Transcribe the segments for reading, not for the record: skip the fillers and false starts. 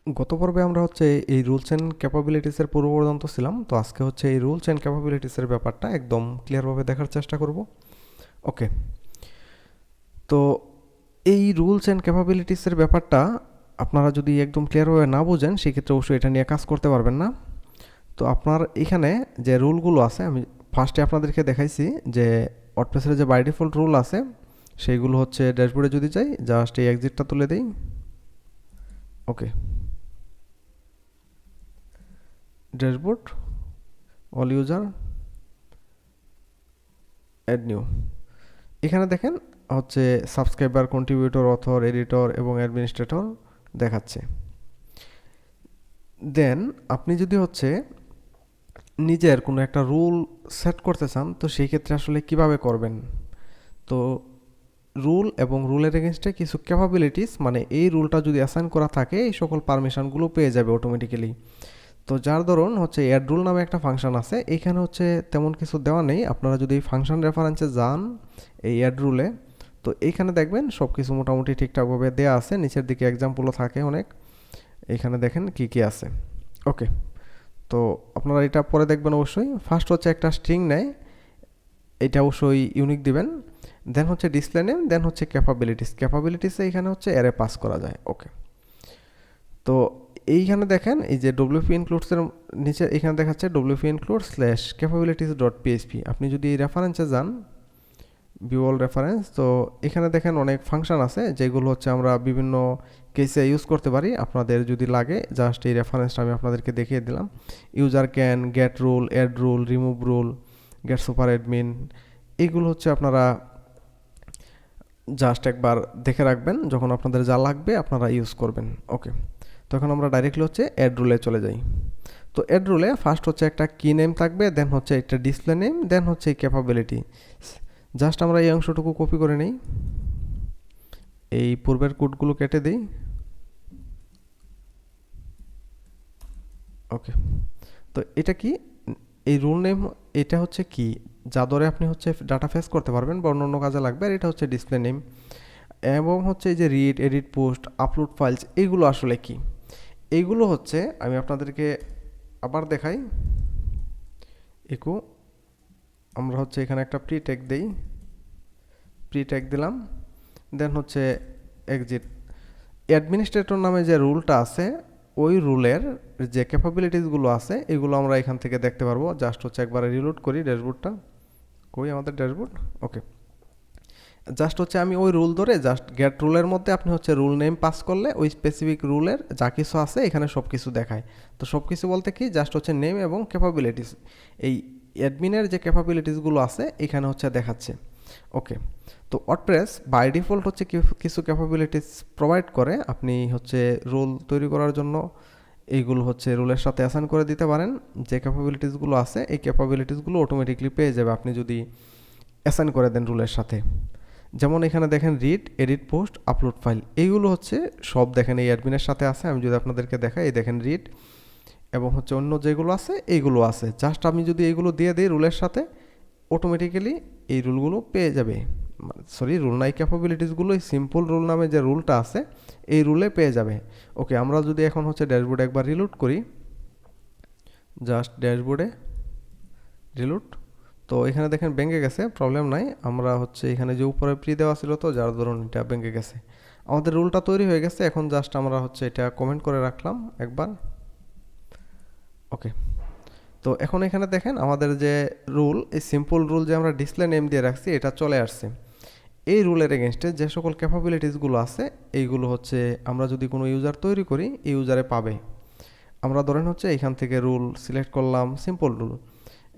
গত পর্বে আমরা হচ্ছে এই রুলস অ্যান্ড ক্যাপাবিলিটিসের পূর্ব পর্যন্ত ছিলাম, তো আজকে হচ্ছে এই রুলস অ্যান্ড ক্যাপাবিলিটিসের ব্যাপারটা একদম ক্লিয়ারভাবে দেখার চেষ্টা করব। ওকে, তো এই রুলস অ্যান্ড ক্যাপাবিলিটিসের ব্যাপারটা আপনারা যদি একদম ক্লিয়ারভাবে না বোঝেন সেক্ষেত্রে অবশ্যই এটা নিয়ে কাজ করতে পারবেন না। তো আপনার এখানে যে রুলগুলো আছে আমি ফার্স্টে আপনাদেরকে দেখাইছি যে ওয়ার্ডপ্রেসের যে বাই ডিফল্ট রুল আছে সেইগুলো হচ্ছে ড্যাশবোর্ডে যদি যাই জাস্ট এই এক্সিটটা তুলে দিই। Okay, dashboard, all user, add new. এখানে দেখেন হচ্ছে সাবস্ক্রাইবার, কন্ট্রিবিউটর, অথর, এডিটর এবং অ্যাডমিনিস্ট্রেটর দেখাচ্ছে। দেন আপনি যদি হচ্ছে নিজের কোনো একটা রুল সেট করতে চান তো সেই ক্ষেত্রে আসলে কিভাবে করবেন। তো রুল এবং রুলের এগেনস্টে কিছু ক্যাপাবিলিটিস, মানে এই রুলটা যদি অ্যাসাইন করা থাকে এই সকল পারমিশনগুলো পেয়ে যাবে অটোমেটিক্যালি। তো যার ধরুন হচ্ছে অ্যাড রুল নামে একটা ফাংশন আছে, এইখানে হচ্ছে তেমন কিছু দেওয়া নেই। আপনারা যদি ফাংশন রেফারেন্সে যান এই অ্যাড রুলে, তো এইখানে দেখবেন সব কিছু মোটামুটি ঠিকঠাকভাবে দেওয়া আছে, নিচের দিকে এক্সাম্পলও থাকে অনেক। এইখানে দেখেন কি কি আছে। ওকে, তো আপনারা এটা পরে দেখবেন অবশ্যই। ফার্স্ট হচ্ছে একটা স্ট্রিং নেয়, এটা অবশ্যই ইউনিক দিবেন। দেন হচ্ছে ডিসপ্লে নেম, দেন হচ্ছে ক্যাপাবিলিটিসে এখানে হচ্ছে অ্যারে পাস করা যায়। ওকে, তো এইখানে দেখেন এই যে ডব্লিউপি ইনক্লুডসের নিচে এখানে দেখাচ্ছে WP include slash capabilities dot PHP. আপনি যদি এই রেফারেন্সে যান, ভিউ অল রেফারেন্স, তো এখানে দেখেন অনেক ফাংশন আছে যেগুলো হচ্ছে আমরা বিভিন্ন কেসে ইউজ করতে পারি। আপনাদের যদি লাগে জাস্ট এই রেফারেন্সটা আমি আপনাদেরকে দেখিয়ে দিলাম। User can get rule, add rule, remove rule, get super admin, এইগুলো হচ্ছে আপনারা জাস্ট একবার দেখে রাখবেন, যখন আপনাদের যা লাগবে আপনারা ইউজ করবেন। ওকে, তখন আমরা ডাইরেক্টলি হচ্ছে অ্যাড রুলে চলে যাই। তো অ্যাড রুলে ফার্স্ট হচ্ছে একটা কি নেম থাকবে, দেন হচ্ছে একটা ডিসপ্লে নেম, দেন হচ্ছে ক্যাপাবিলিটি। জাস্ট আমরা এই অংশটুকু কপি করে নিই, এই পূর্বের কোডগুলো কেটে দিই। ওকে, তো এটা কি, এই রুল নেম এটা হচ্ছে কি, যা ধরে আপনি হচ্ছে ডাটা ফেস করতে পারবেন বা অন্য কাজে লাগবে, আর এটা হচ্ছে ডিসপ্লে নেম। এবং হচ্ছে এই যে read, edit, post, upload files, এইগুলো আসলে কি, এইগুলো হচ্ছে আমি আপনাদেরকে আবার দেখাই। ইকো, আমরা হচ্ছে এখানে একটা প্রি ট্যাগ দেই, প্রি ট্যাগ দিলাম, দেন হচ্ছে এক্সিট। অ্যাডমিনিস্ট্রেটর নামে যে রুলটা আছে ওই রুলের যে ক্যাপাবিলিটিসগুলো আছে এগুলো আমরা এখান থেকে দেখতে পারবো। জাস্ট হচ্ছে একবারে রিলোড করি ড্যাশবোর্ডটা, কই আমাদের ড্যাশবোর্ড। ওকে, জাস্ট হচ্ছে আমি ওই রুল ধরে জাস্ট গেট রুলের মধ্যে আপনি হচ্ছে রুল নেম পাস করলে ওই স্পেসিফিক রুলের যা কিছু আছে এখানে সব কিছু দেখায়। তো সব কিছু বলতে কি, জাস্ট হচ্ছে নেম এবং ক্যাপাবিলিটিস, এই অ্যাডমিনের যে ক্যাপাবিলিটিসগুলো আছে এখানে হচ্ছে দেখাচ্ছে। ওকে, তো ওয়ার্ডপ্রেস বাই ডিফল্ট হচ্ছে কিছু ক্যাপাবিলিটিস প্রোভাইড করে। আপনি হচ্ছে রুল তৈরি করার জন্য এইগুলো হচ্ছে রুলের সাথে অ্যাসাইন করে দিতে পারেন। যে ক্যাপাবিলিটিসগুলো আছে এই ক্যাপাবিলিটিসগুলো অটোমেটিকলি পেয়ে যাবে আপনি যদি অ্যাসাইন করে দেন রুলের সাথে। যেমন এখানে দেখেন read, edit, post, upload file, এইগুলো হচ্ছে সব দেখেন এই অ্যাডমিনের সাথে আছে। আমি যদি আপনাদেরকে দেখাই, এই দেখেন রিড এবং হচ্ছে অন্য যেগুলো আছে এইগুলো আছে। জাস্ট আমি যদি এইগুলো দিয়ে দিই রুলের সাথে, অটোমেটিক্যালি এই রুলগুলো পেয়ে যাবে। সরি, রুল নাই, ক্যাপাবিলিটিসগুলো এই সিম্পল রুল নামে যে রুলটা আছে এই রুলে পেয়ে যাবে। ওকে, আমরা যদি এখন হচ্ছে ড্যাশবোর্ডে একবার রিলোড করি, জাস্ট ড্যাশবোর্ডে রিলোড, তো এখানে দেখেন ভেঙে গেছে, প্রবলেম নাই। আমরা হচ্ছে এখানে যে উপরে প্রি দেওয়া ছিল তো যার ধরুন এটা ভেঙে গেছে, আমাদের রুলটা তৈরি হয়ে গেছে। এখন জাস্ট আমরা হচ্ছে এটা কমেন্ট করে রাখলাম একবার। ওকে, তো এখন এখানে দেখেন আমাদের যে রুল, এই সিম্পল রুল যে আমরা ডিসপ্লে নেম দিয়ে রাখছি এটা চলে আসছে। এই রুলের এগেনস্টে যে সকল ক্যাপাবিলিটিসগুলো আছে এইগুলো হচ্ছে আমরা যদি কোনো ইউজার তৈরি করি এই ইউজারে পাবে। আমরা ধরেন হচ্ছে এখান থেকে রুল সিলেক্ট করলাম, সিম্পল রুল।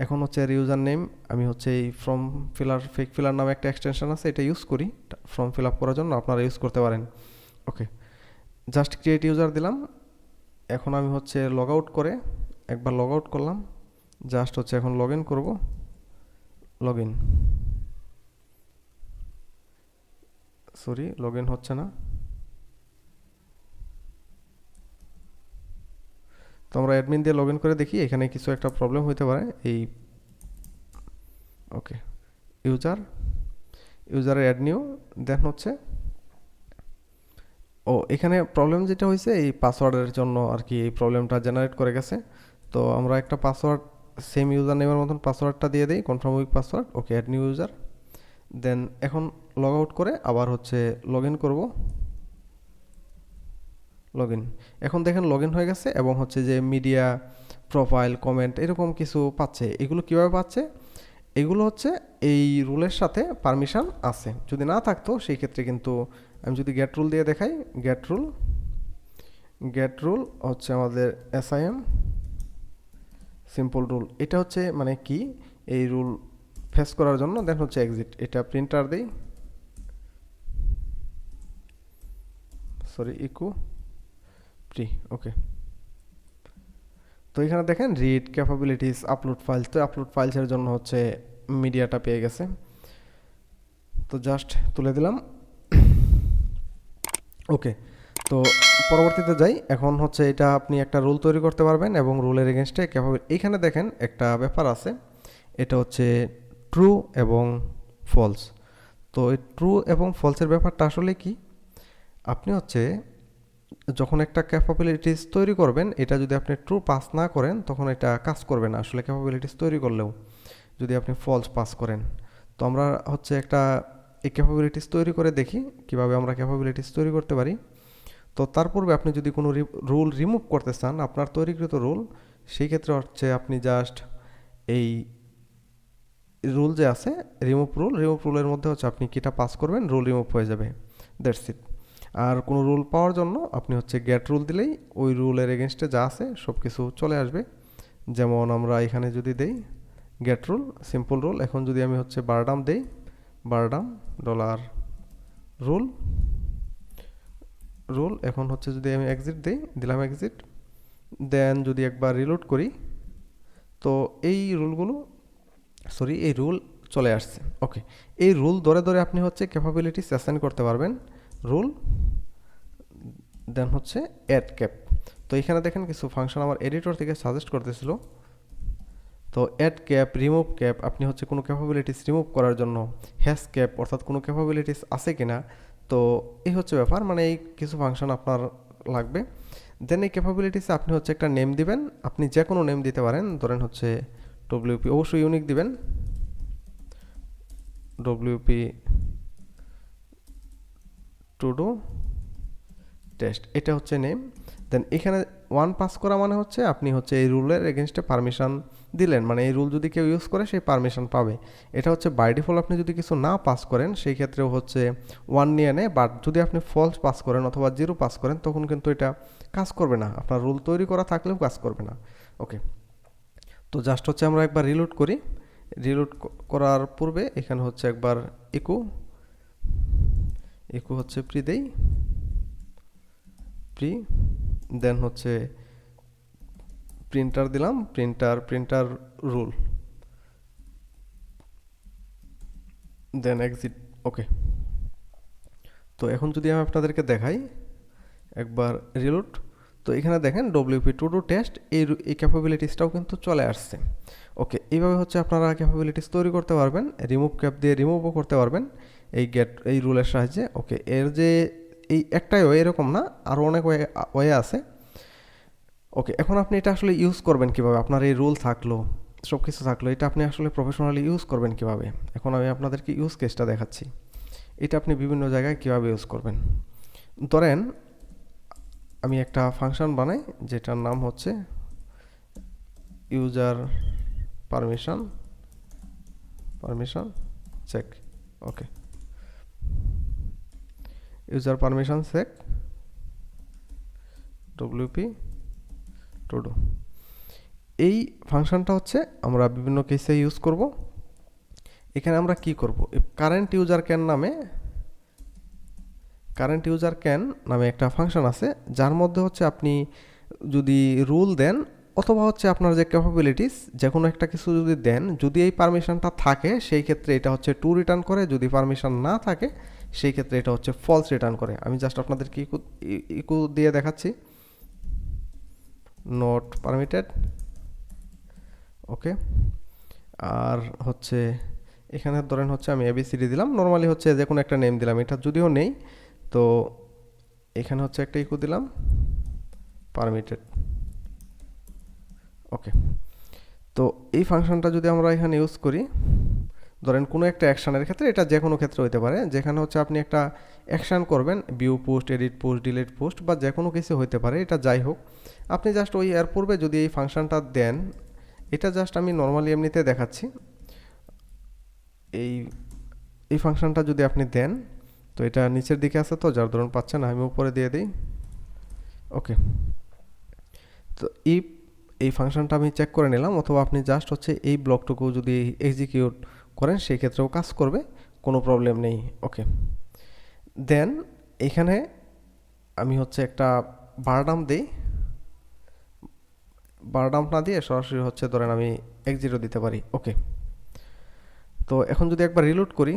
এখন হচ্ছে এর ইউজার নেম আমি হচ্ছে এই ফর্ম ফিলার, ফেক ফিলার নামে একটা এক্সটেনশন আছে এটা ইউজ করি ফর্ম ফিল আপ করার জন্য, আপনারা ইউজ করতে পারেন। ওকে, জাস্ট ক্রিয়েট ইউজার দিলাম। এখন আমি হচ্ছে লগ আউট করে একবার লগ আউট করলাম, জাস্ট হচ্ছে এখন লগ ইন করবো, log in, sorry log in হচ্ছে না। তো আমরা অ্যাডমিন দিয়ে লগ ইন করে দেখি এখানে কিছু একটা প্রবলেম হতে পারে এই। ওকে, ইউজার, ইউজারে অ্যাড নিউ, দেন হচ্ছে ও এখানে প্রবলেম যেটা হয়েছে এই পাসওয়ার্ডের জন্য আর কি এই প্রবলেমটা জেনারেট করে গেছে। তো আমরা একটা পাসওয়ার্ড সেম ইউজার নেমের মতন পাসওয়ার্ডটা দিয়ে দিই, confirm with password. Okay, add new user. Then এখন লগ আউট করে আবার হচ্ছে লগ ইন করবো। লগ ইন, এখন দেখেন লগ ইন হয়ে গেছে এবং হচ্ছে যে মিডিয়া, প্রোফাইল, কমেন্ট এরকম কিছু পাচ্ছে। এগুলো কিভাবে পাচ্ছে? এগুলো হচ্ছে এই রুলের সাথে পারমিশন আছে। যদি না থাকতো সেই ক্ষেত্রে কিন্তু আমি যদি গেট রুল দিয়ে দেখাই, গেট রুল, গেট রুল হচ্ছে আমাদের এসআইএম সিম্পল রুল। এটা হচ্ছে মানে কি, এই রুল ফেস করার জন্য। দেন হচ্ছে এক্সিট, এটা প্রিন্টার দিই, সরি ইকো প্রি। ওকে, তো এখানে দেখেন রিড ক্যাপাবিলিটিস, আপলোড ফাইলস। তো আপলোড ফাইলসের জন্য হচ্ছে মিডিয়াটা পেয়ে গেছে, তো জাস্ট তুলে দিলাম। ওকে, তো পরবর্তীতে যাই। এখন হচ্ছে এটা আপনি একটা রুল তৈরি করতে পারবেন এবং রুলের এগেনস্টে ক্যাপাবিলিটি। এখানে দেখেন একটা ব্যাপার আছে, এটা হচ্ছে ট্রু এবং ফলস। তো এই ট্রু এবং ফলসের ব্যাপারটা আসলে কি, আপনি হচ্ছে যখন একটা ক্যাপাবিলিটিস তৈরি করবেন, এটা যদি আপনি ট্রু পাস না করেন তখন এটা কাজ করবে না আসলে। ক্যাপাবিলিটিস তৈরি করলেও যদি আপনি ফলস পাস করেন, তো আমরা হচ্ছে একটা এই ক্যাপাবিলিটিস তৈরি করে দেখি কিভাবে আমরা ক্যাপাবিলিটিস তৈরি করতে পারি। তো তার পূর্বে আপনি যদি কোনো রুল রিমুভ করতে চান, আপনার তৈরিকৃত রুল, সেই ক্ষেত্রে হচ্ছে আপনি জাস্ট এই রুল যে আছে রিমুভ রুল, রিমুভ রুলের মধ্যে হচ্ছে আপনি কিটা পাস করবেন, রুল রিমুভ হয়ে যাবে, দ্যাটস ইট। আর কোনো রুল পাওয়ার জন্য আপনি হচ্ছে গেট রুল দিলেই ওই রুলের এগেনস্টে যা আছে সব কিছু চলে আসবে। যেমন আমরা এখানে যদি দেই গেট রুল, সিম্পল রুল। এখন যদি আমি হচ্ছে বারডাম দেই, বারডাম ডলার রুল, রুল। এখন হচ্ছে যদি আমি এক্সিট দিই, দিলাম এক্সিট। দেন যদি একবার রিলোড করি, তো এই রুলগুলো, সরি এই রুল চলে আসছে। ওকে, এই রুল ধরে ধরে আপনি হচ্ছে ক্যাপাবিলিটিস অ্যাসাইন করতে পারবেন। রুল, দেন হচ্ছে অ্যাড ক্যাপ। তো এখানে দেখেন কিছু ফাংশন আমার এডিটর থেকে সাজেস্ট করতেছিল। তো অ্যাড ক্যাপ, রিমুভ ক্যাপ, আপনি হচ্ছে কোনো ক্যাপাবিলিটিস রিমুভ করার জন্য হ্যাশ ক্যাপ, অর্থাৎ কোনো ক্যাপাবিলিটিস আছে কিনা। তো এই হচ্ছে ব্যাপার, মানে এই কিছু ফাংশন আপনার লাগবে। দেন এই ক্যাপাবিলিটিসে আপনি হচ্ছে একটা নেম দিবেন, আপনি যে কোনো নেম দিতে পারেন। ধরেন হচ্ছে ডব্লিউপি, অবশ্যই ইউনিক দিবেন, ডব্লিউপি টু ডু টেস্ট, এটা হচ্ছে নেম। দেন এখানে ওয়ান পাস করা মানে হচ্ছে আপনি হচ্ছে এই রুলের এগেনস্টে পারমিশন দিলেন, মানে এই রুল যদি কেউ ইউজ করে সেই পারমিশন পাবে। এটা হচ্ছে বাই ডিফল্ট, আপনি যদি কিছু না পাস করেন সেই ক্ষেত্রেও হচ্ছে ওয়ান নিয়ে নেয়, বাট যদি আপনি ফলস পাস করেন অথবা জিরো পাস করেন তখন কিন্তু এটা কাজ করবে না, আপনার রুল তৈরি করা থাকলেও কাজ করবে না। ওকে, তো জাস্ট হচ্ছে আমরা একবার রিলোড করি। রিলোড করার পূর্বে এখানে হচ্ছে একবার ইকো, ইকো হচ্ছে প্রি দেই, প্রি। দেন হচ্ছে প্রিন্টার দিলাম, প্রিন্টার, প্রিন্টার রুল, দেন এক্সিট। ওকে, তো এখন যদি আমি আপনাদেরকে দেখাই একবার রিলোড, তো এখানে দেখেন ডব্লিউপি টু ডু টেস্ট, এই ক্যাপাবিলিটিসটাও কিন্তু চলে আসছে। ওকে, এইভাবে হচ্ছে আপনারা ক্যাপাবিলিটিস তৈরি করতে পারবেন, রিমুভ ক্যাপ দিয়ে রিমুভও করতে পারবেন এই গেট, এই রুলের সাহায্যে। ওকে, এর যে এই একটাই ওয়ে এরকম না, আরও অনেক ওয়ে আছে। ওকে, এখন আপনি এটা আসলে ইউজ করবেন কিভাবে, আপনার এই রুল থাকলো, সব কিছু থাকলো, এটা আপনি আসলে প্রফেশনালি ইউজ করবেন কিভাবে, এখন আমি আপনাদেরকে ইউজ কেসটা দেখাচ্ছি। এটা আপনি বিভিন্ন জায়গায় কিভাবে ইউজ করবেন। ধরেন আমি একটা ফাংশন বানাই যেটার নাম হচ্ছে user permission, permission check. Okay, user permission check WP to do. এই ফাংশনটা হচ্ছে আমরা বিভিন্ন কেসে ইউজ করব। এখানে আমরা কি করব, কারেন্ট ইউজার ক্যান নামে, কারেন্ট ইউজার ক্যান নামে একটা ফাংশন আছে, যার মধ্যে হচ্ছে আপনি যদি রুল দেন অথবা হচ্ছে আপনার যে ক্যাপাবিলিটিস যে কোনো একটা কিছু যদি দেন, যদি এই পারমিশনটা থাকে সেই ক্ষেত্রে এটা হচ্ছে ট্রু রিটার্ন করে, যদি পারমিশন না থাকে সেই ক্ষেত্রে এটা হচ্ছে ফলস রিটার্ন করে। আমি জাস্ট আপনাদেরকে ইকো দিয়ে দেখাচ্ছি, নট পারমিটেড। ওকে, আর হচ্ছে এখানে ধরেন হচ্ছে আমি এবিসিডি দিলাম, নর্মালি হচ্ছে যে কোনো একটা নেম দিলাম, এটা যদিও নেই। তো এখানে হচ্ছে একটা ইকো দিলাম পারমিটেড। ওকে, তো এই ফাংশনটা যদি আমরা এখানে ইউজ করি, ধরেন কোনো একটা অ্যাকশানের ক্ষেত্রে, এটা যে কোনো ক্ষেত্রে হতে পারে, যেখানে হচ্ছে আপনি একটা অ্যাকশান করবেন, view post, edit post, delete post বা যে কোনো কিছু হতে পারে, এটা যাই হোক, আপনি জাস্ট ওই এর পূর্বে যদি এই ফাংশনটা দেন, এটা জাস্ট আমি নর্মালি এমনিতে দেখাচ্ছি, এই এই ফাংশনটা যদি আপনি দেন, তো এটা নিচের দিকে আছে তো যার ধরুন পাচ্ছেন না, আমি উপরে দিয়ে দিই। ওকে, তো এই ফাংশনটা আমি চেক করে নিলাম, অথবা আপনি জাস্ট হচ্ছে এই ব্লকটুকু যদি এক্সিকিউট করেন সেই ক্ষেত্রেও কাজ করবে, কোনো প্রবলেম নেই। ওকে, দেন এখানে আমি হচ্ছে একটা বারডাম দিই, বারডাম না দিয়ে সরাসরি হচ্ছে ধরেন আমি X0 দিতে পারি। ওকে, তো এখন যদি একবার রিলোড করি,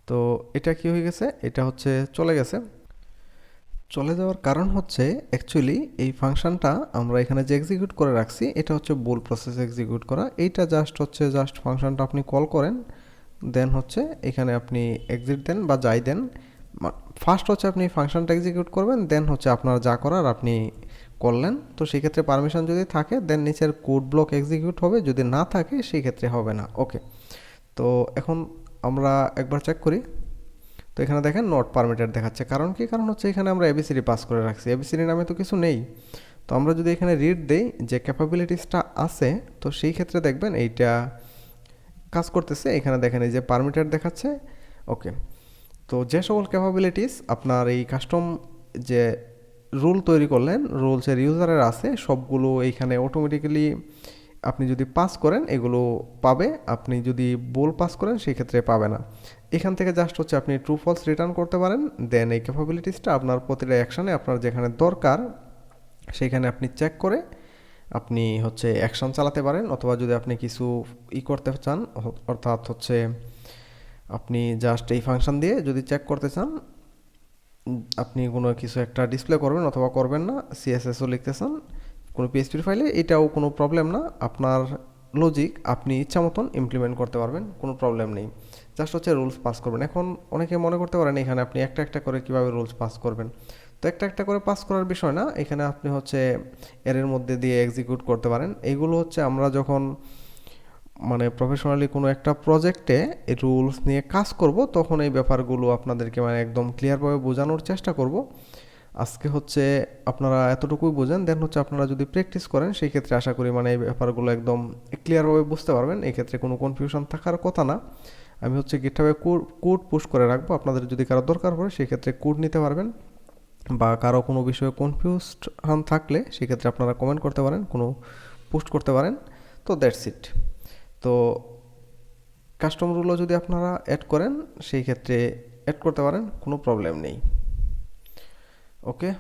তো এটা কি হয়ে গেছে, এটা হচ্ছে চলে গেছে। চলে যাওয়ার কারণ হচ্ছে অ্যাকচুয়ালি এই ফাংশনটা আমরা এখানে যে এক্সিকিউট করে রাখছি, এটা হচ্ছে বুল প্রসেস এক্সিকিউট করা, এইটা জাস্ট ফাংশনটা আপনি কল করেন, দেন হচ্ছে এখানে আপনি এক্সিট দেন বা যাই দেন, ফার্স্ট হচ্ছে আপনি ফাংশনটা এক্সিকিউট করবেন, দেন হচ্ছে আপনার যা করার আপনি করলেন। তো সেই ক্ষেত্রে পারমিশন যদি থাকে দেন নিচের কোড ব্লক এক্সিকিউট হবে, যদি না থাকে সেই ক্ষেত্রে হবে না। ওকে, তো এখন আমরা একবার চেক করি, তো এখানে দেখেন নট পারমিটেড দেখাচ্ছে, কারণ কি, কারণ হচ্ছে এখানে আমরা এবিসিডি পাস করে রাখছি, এবিসিডি নামে তো কিছু নেই। তো আমরা যদি এখানে রিড দেই যে ক্যাপাবিলিটিসটা আছে, তো সেই ক্ষেত্রে দেখবেন এইটা কাজ করতেছে, এখানে দেখেন এই যে পারমিটেড দেখাচ্ছে। ওকে, তো যে সকল ক্যাপাবিলিটিস আপনার এই কাস্টম যে রুল তৈরি করলেন, রুলসের ইউজারের আছে, সবগুলো এইখানে অটোমেটিক্যালি আপনি যদি পাস করেন এগুলো পাবে, আপনি যদি বোল পাস করেন সেই ক্ষেত্রে পাবে না। এখান থেকে জাস্ট হচ্ছে আপনি ট্রু ফলস রিটার্ন করতে পারেন, দেন এই ক্যাপাবিলিটিসটা আপনার প্রতিটা অ্যাকশানে আপনার যেখানে দরকার সেইখানে আপনি চেক করে আপনি হচ্ছে অ্যাকশন চালাতে পারেন, অথবা যদি আপনি কিছু করতে চান, অর্থাৎ হচ্ছে আপনি জাস্ট এই ফাংশন দিয়ে যদি চেক করতে চান আপনি কোনো কিছু একটা ডিসপ্লে করবেন অথবা করবেন না, সিএসএসও লিখতে চান কোনো পিএইচপি ফাইলে, এটাও কোনো প্রবলেম না, আপনার লজিক আপনি ইচ্ছা মতন ইমপ্লিমেন্ট করতে পারবেন, কোনো প্রবলেম নেই। জাস্ট হচ্ছে রুলস পাস করবেন। এখন অনেকে মনে করতে পারেন এখানে আপনি একটা একটা করে কীভাবে রুলস পাস করবেন, তো একটা একটা করে পাস করার বিষয় না, এখানে আপনি হচ্ছে এর মধ্যে দিয়ে এক্সিকিউট করতে পারেন। এইগুলো হচ্ছে আমরা যখন মানে প্রফেশনালি কোনো একটা প্রজেক্টে এই রুলস নিয়ে কাজ করব, তখন এই ব্যাপারগুলো আপনাদেরকে মানে একদম ক্লিয়ারভাবে বোঝানোর চেষ্টা করব। আজকে হচ্ছে আপনারা এতটুকুই বোঝেন, দেন হচ্ছে আপনারা যদি প্র্যাকটিস করেন সেই ক্ষেত্রে আশা করি মানে এই ব্যাপারগুলো একদম ক্লিয়ারভাবে বুঝতে পারবেন, এই ক্ষেত্রে কোনো কনফিউশন থাকার কথা না। আমি হচ্ছে গিটহাবে কোড পুশ করে রাখবো, আপনাদের যদি কারো দরকার পড়ে সেই ক্ষেত্রে কোড নিতে পারবেন, বা কারো কোনো বিষয়ে কনফিউজড হন থাকলে সেক্ষেত্রে আপনারা কমেন্ট করতে পারেন, কোনো পোস্ট করতে পারেন। তো দ্যাটস ইট। তো কাস্টম রুলও যদি আপনারা অ্যাড করেন সেই ক্ষেত্রে অ্যাড করতে পারেন, কোনো প্রবলেম নেই। ওকে।